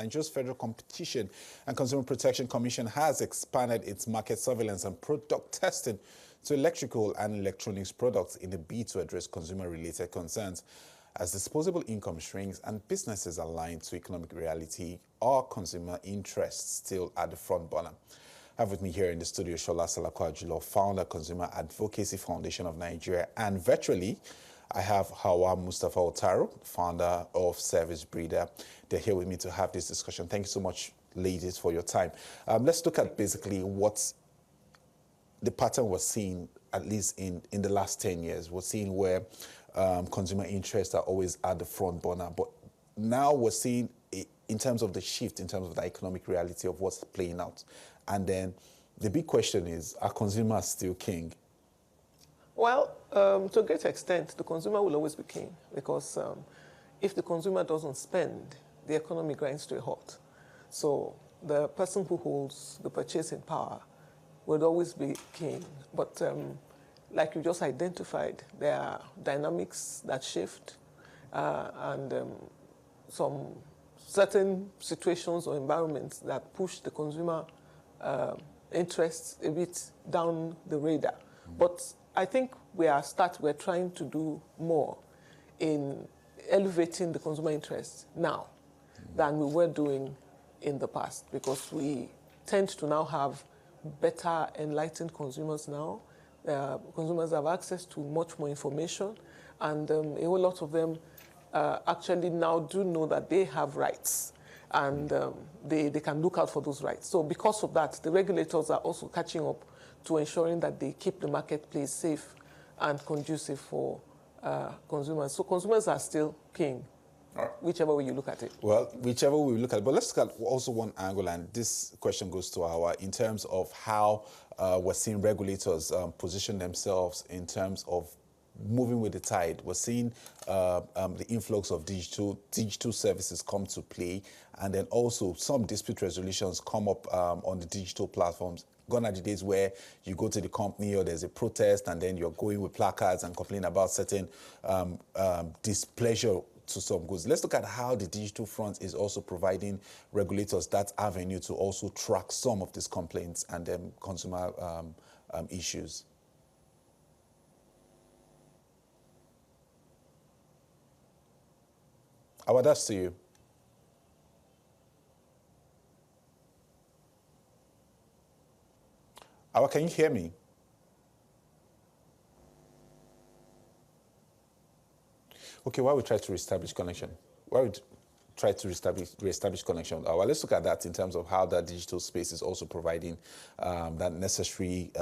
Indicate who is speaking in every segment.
Speaker 1: Nigeria's Federal Competition and Consumer Protection Commission has expanded its market surveillance and product testing to electrical and electronics products in a bid to address consumer-related concerns. As disposable income shrinks and businesses align to economic reality, are consumer interests still at the front burner? I have with me here in the studio Sola Salako-Ajulo, founder, Consumer Advocacy Foundation of Nigeria, and virtually I have Hauwa Mustapha Otaru, founder of ServiceBreeder. They're here with me to have this discussion. Thank you so much, ladies, for your time. Let's look at basically what the pattern we're seeing, at least in the last 10 years. We're seeing where consumer interests are always at the front burner. But now we're seeing it in terms of the shift, in terms of the economic reality of what's playing out. And then the big question is, are consumers still king?
Speaker 2: Well, to a great extent, the consumer will always be king, because if the consumer doesn't spend, the economy grinds to a halt. So the person who holds the purchasing power will always be king. But like you just identified, there are dynamics that shift and some certain situations or environments that push the consumer interests a bit down the radar. But I think we're trying to do more in elevating the consumer interest now than we were doing in the past, because we tend to now have better enlightened consumers now. Consumers have access to much more information, and a whole lot of them actually now do know that they have rights, and they can look out for those rights. So because of that, the regulators are also catching up to ensuring that they keep the marketplace safe and conducive for consumers. So consumers are still king, whichever way you look at it.
Speaker 1: Well, whichever way we look at it. But let's look at also one angle, and this question goes to Hauwa, in terms of how we're seeing regulators position themselves in terms of moving with the tide. We're seeing the influx of digital services come to play, and then also some dispute resolutions come up on the digital platforms. Gone are the days where you go to the company or there's a protest and then you're going with placards and complain about certain displeasure to some goods. Let's look at how the digital front is also providing regulators that avenue to also track some of these complaints and then consumer issues. Hauwa, that's to you. Hauwa, can you hear me? Okay, while we try to reestablish connection, Hauwa, let's look at that in terms of how that digital space is also providing that necessary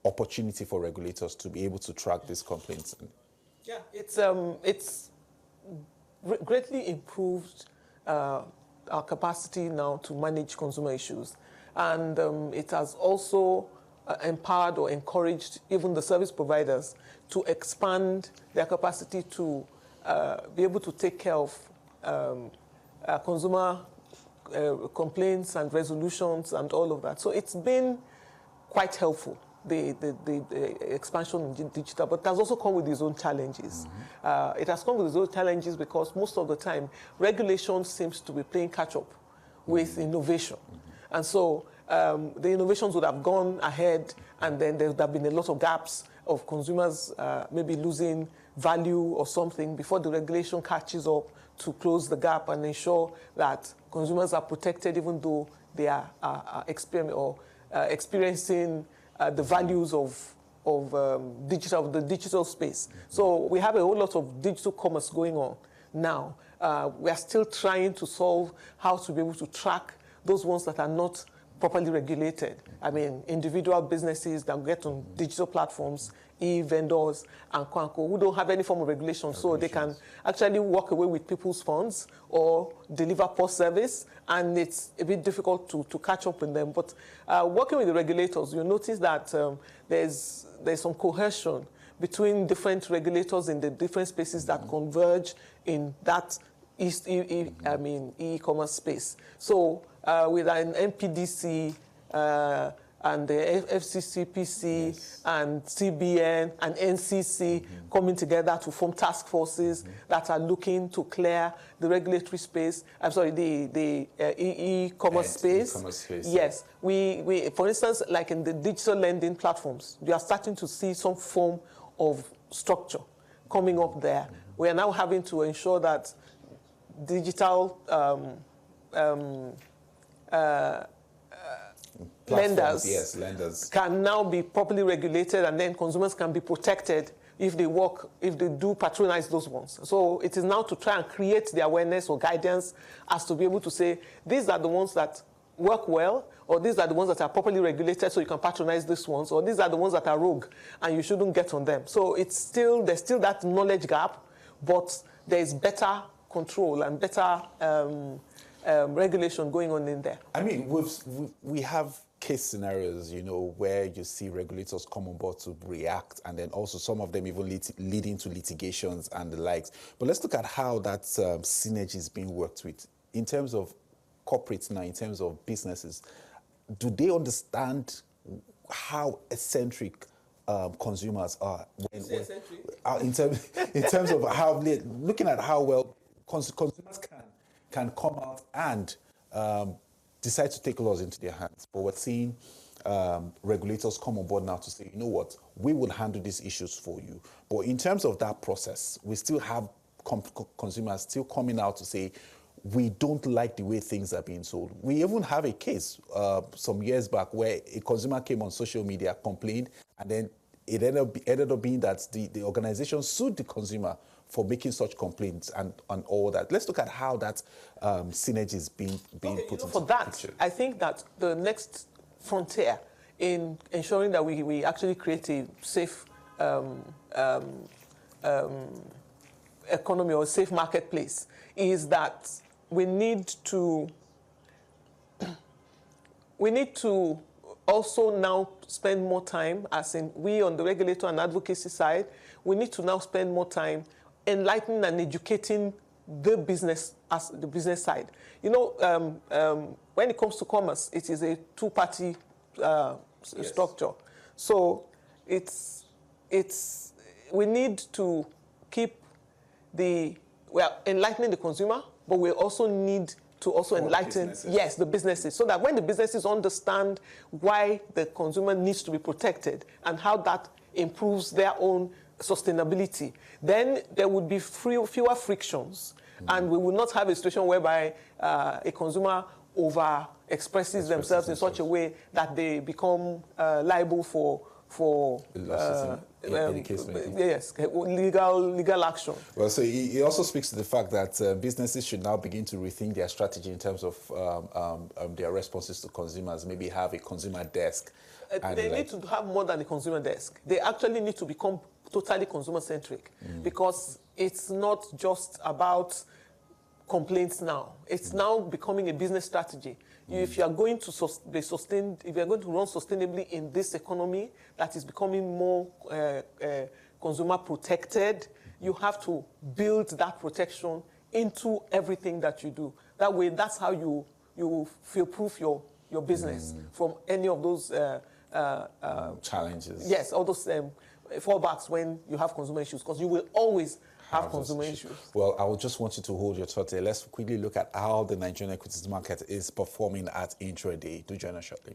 Speaker 1: opportunity for regulators to be able to track these complaints.
Speaker 2: Yeah, it's greatly improved our capacity now to manage consumer issues. And it has also empowered or encouraged even the service providers to expand their capacity to be able to take care of consumer complaints and resolutions and all of that. So it's been quite helpful, the expansion in digital, but it has also come with its own challenges. It has come with its own challenges because most of the time, regulation seems to be playing catch-up with innovation. And so the innovations would have gone ahead, and then there would have been a lot of gaps of consumers maybe losing value or something before the regulation catches up to close the gap and ensure that consumers are protected even though they are experiencing the values of the digital space. So we have a whole lot of digital commerce going on now. We are still trying to solve how to be able to track those ones that are not properly regulated. I mean, individual businesses that get on digital platforms, e-vendors, and who don't have any form of regulation, so they can actually walk away with people's funds or deliver poor service, and it's a bit difficult to catch up with them. But working with the regulators, you notice that there's some cohesion between different regulators in the different spaces that converge in that e-commerce space. So with an NPDC and the FCCPC and CBN and NCC coming together to form task forces that are looking to clear the regulatory space. I'm sorry, the e-commerce space. Yes, we, for instance, like in the digital lending platforms, we are starting to see some form of structure coming up there. We are now having to ensure that digital lenders can now be properly regulated, and then consumers can be protected if they do patronize those ones. So it is now to try and create the awareness or guidance as to be able to say, these are the ones that work well, or these are the ones that are properly regulated so you can patronize these ones, or these are the ones that are rogue and you shouldn't get on them. So there's still that knowledge gap, but there's better control and better regulation going on in there.
Speaker 1: I mean, we have case scenarios, where you see regulators come on board to react, and then also some of them even leading to litigations and the likes. But let's look at how that synergy is being worked with. In terms of corporates now, in terms of businesses, do they understand how eccentric consumers are? In terms of how, looking at how well consumers can come out and decide to take laws into their hands. But we're seeing regulators come on board now to say, you know what, we will handle these issues for you. But in terms of that process, we still have consumers still coming out to say, we don't like the way things are being sold. We even have a case some years back where a consumer came on social media, complained, and then it ended up being that the organization sued the consumer for making such complaints and all that. Let's look at how that synergy is being put into
Speaker 2: for that, picture. I think that the next frontier in ensuring that we actually create a safe economy or safe marketplace is that we need to also now spend more time, as in we on the regulator and advocacy side, we need to now spend more time enlightening and educating the business as the business side. When it comes to commerce, it is a two-party structure. So we need to keep enlightening the consumer, but we also need to also enlighten, the businesses, so that when the businesses understand why the consumer needs to be protected and how that improves their own sustainability, then there would be fewer frictions, and we will not have a situation whereby a consumer over-expresses themselves in such a way that they become liable for legal action. Well,
Speaker 1: so it also speaks to the fact that businesses should now begin to rethink their strategy in terms of their responses to consumers. Maybe have a consumer desk.
Speaker 2: They need to have more than a consumer desk. They actually need to become totally consumer-centric, because it's not just about complaints now. It's now becoming a business strategy. If you are going to if you are going to run sustainably in this economy that is becoming more consumer protected, you have to build that protection into everything that you do. That way, that's how you fuel-proof your business from any of those
Speaker 1: challenges.
Speaker 2: Yes, all those fallbacks when you have consumer issues, because you will always have consumer issues.
Speaker 1: Well, I would just want you to hold your thought there. Let's quickly look at how the Nigerian equities market is performing at intraday. Do join us shortly.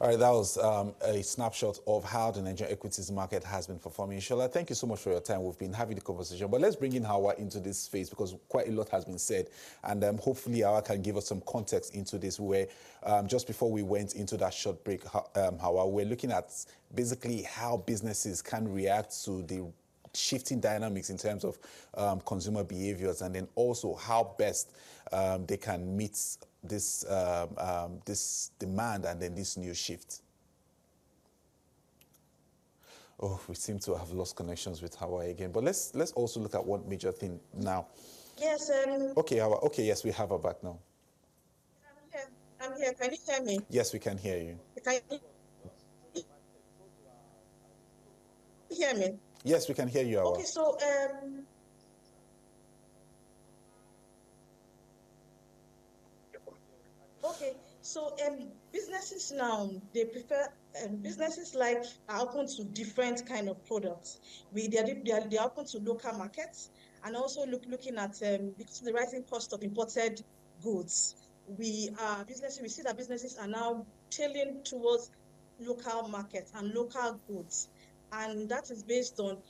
Speaker 1: All right, that was a snapshot of how the Nigerian equities market has been performing. Shola, thank you so much for your time. We've been having the conversation, but let's bring in Hauwa into this space because quite a lot has been said, and hopefully Hauwa can give us some context into this. Where just before we went into that short break, Hauwa, we're looking at basically how businesses can react to the shifting dynamics in terms of consumer behaviors, and then also how best they can meet this this demand and then this new shift. Oh, we seem to have lost connections with Hauwa again. But let's also look at one major thing now.
Speaker 3: Yes.
Speaker 1: Okay, Hauwa. Okay, yes, we have her back now.
Speaker 3: I'm here. Can you hear me?
Speaker 1: Yes, we can hear you.
Speaker 3: Can you hear me?
Speaker 1: Yes, we can hear you, Hauwa.
Speaker 3: Okay, so businesses now, they prefer businesses like are open to different kind of products. They're open to local markets, and also looking at because of the rising cost of imported goods. We see that businesses are now tailing towards local markets and local goods, and that is based on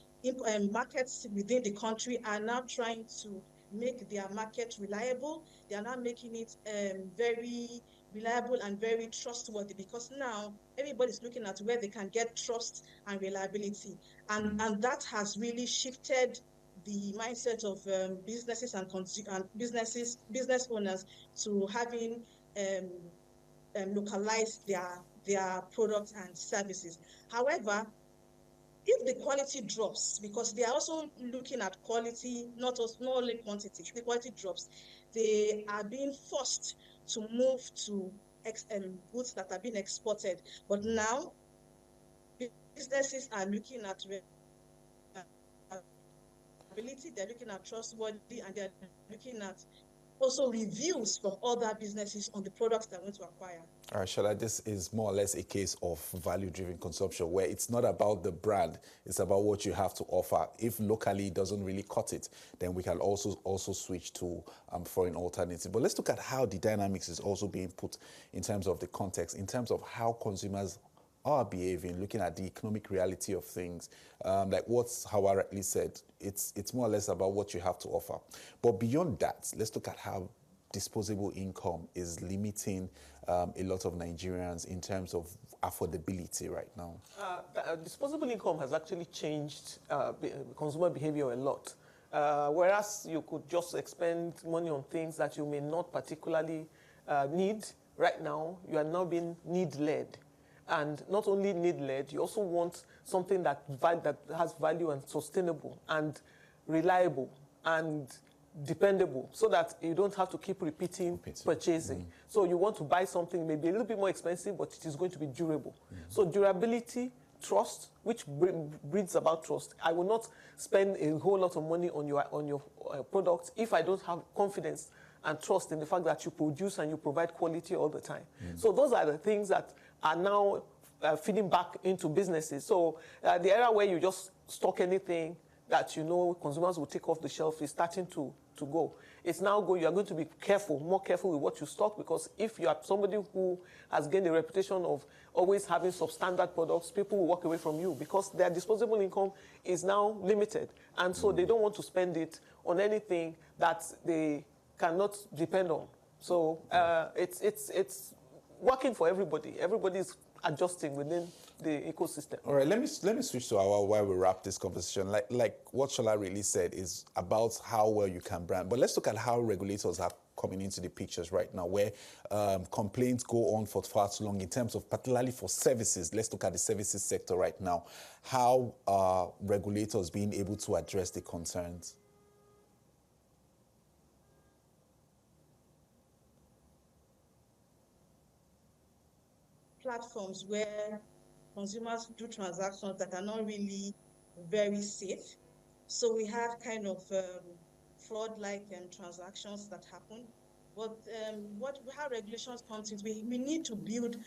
Speaker 3: markets within the country are now trying to make their market reliable. They are now making it very reliable and very trustworthy, because now everybody's looking at where they can get trust and reliability, and that has really shifted the mindset of businesses and business owners to having localize their products and services. However, if the quality drops, because they are also looking at quality, not only quantity, if the quality drops, they are being forced to move to goods that are being exported. But now, businesses are looking at reliability, they're looking at trustworthy, and they're looking at also reviews from other businesses on the products they're going to acquire.
Speaker 1: All right, Shola, this is more or less a case of value-driven consumption, where it's not about the brand, it's about what you have to offer. If locally doesn't really cut it, then we can also switch to foreign alternative. But let's look at how the dynamics is also being put in terms of the context, in terms of how consumers are behaving, looking at the economic reality of things. Like what Hauwa rightly said, it's more or less about what you have to offer. But beyond that, let's look at how disposable income is limiting a lot of Nigerians in terms of affordability right now.
Speaker 2: Disposable income has actually changed consumer behavior a lot. Whereas you could just expend money on things that you may not particularly need, right now you are now being need-led. And not only need-led, you also want something that has value and sustainable and reliable and dependable, so that you don't have to keep repeating purchasing. So you want to buy something maybe a little bit more expensive, but it is going to be durable. So durability, trust, which brings about trust. I will not spend a whole lot of money on your product if I don't have confidence and trust in the fact that you produce and you provide quality all the time. So those are the things that are now feeding back into businesses. So the era where you just stock anything that you know consumers will take off the shelf is starting to go. It's now you are going to be more careful with what you stock, because if you are somebody who has gained a reputation of always having substandard products, people will walk away from you because their disposable income is now limited. And so they don't want to spend it on anything that they cannot depend on. So it's working for everybody. Everybody's adjusting within the ecosystem.
Speaker 1: All right, let me switch to Hauwa while we wrap this conversation. Like what Shola really said is about how well you can brand. But let's look at how regulators are coming into the pictures right now, where complaints go on for far too long in terms of, particularly for services. Let's look at the services sector right now. How are regulators being able to address the concerns?
Speaker 3: Platforms where consumers do transactions that are not really very safe. So we have kind of fraud-like transactions that happen. But how regulations comes in, we need to build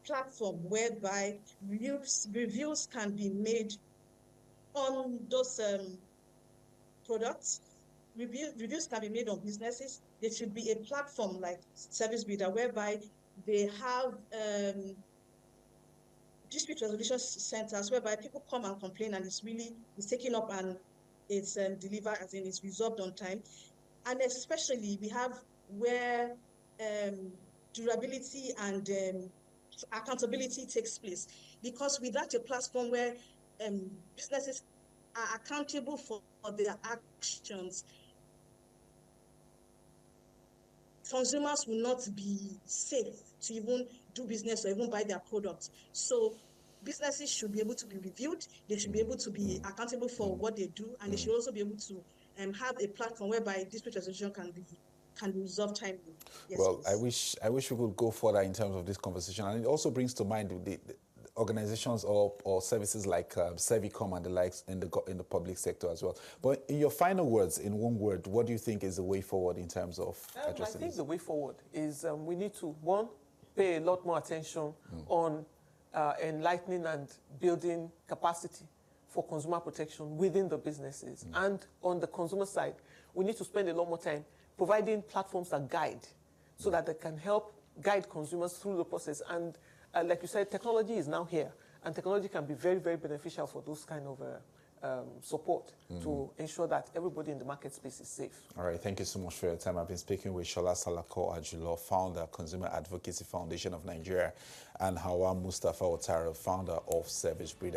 Speaker 3: platform whereby reviews can be made on those products. Reviews can be made on businesses. There should be a platform like ServiceBreeder whereby they have dispute resolution centers whereby people come and complain and it's taken up and it's delivered, as in it's resolved on time. And especially we have where durability and accountability takes place, because without a platform where businesses are accountable for their actions, consumers will not be safe to even do business or even buy their products. So businesses should be able to be reviewed. They should be able to be accountable for what they do, and they should also be able to have a platform whereby dispute resolution can be resolved timely. Yes,
Speaker 1: well,
Speaker 3: please.
Speaker 1: I wish we could go further in terms of this conversation, and it also brings to mind the organizations or services like Servicom and the likes in the public sector as well. But in your final words, in one word, what do you think is the way forward in terms of addressing
Speaker 2: I think
Speaker 1: this?
Speaker 2: the way forward is we need to, one, pay a lot more attention on enlightening and building capacity for consumer protection within the businesses. And on the consumer side, we need to spend a lot more time providing platforms that guide, so that they can help guide consumers through the process. And like you said, technology is now here, and technology can be very, very beneficial for those kind of support to ensure that everybody in the market space is safe. All
Speaker 1: right, thank you so much for your time. I've been speaking with Sola Salako-Ajulo, founder, Consumer Advocacy Foundation of Nigeria, and Hauwa Mustapha Otaru, founder of ServiceBreeder.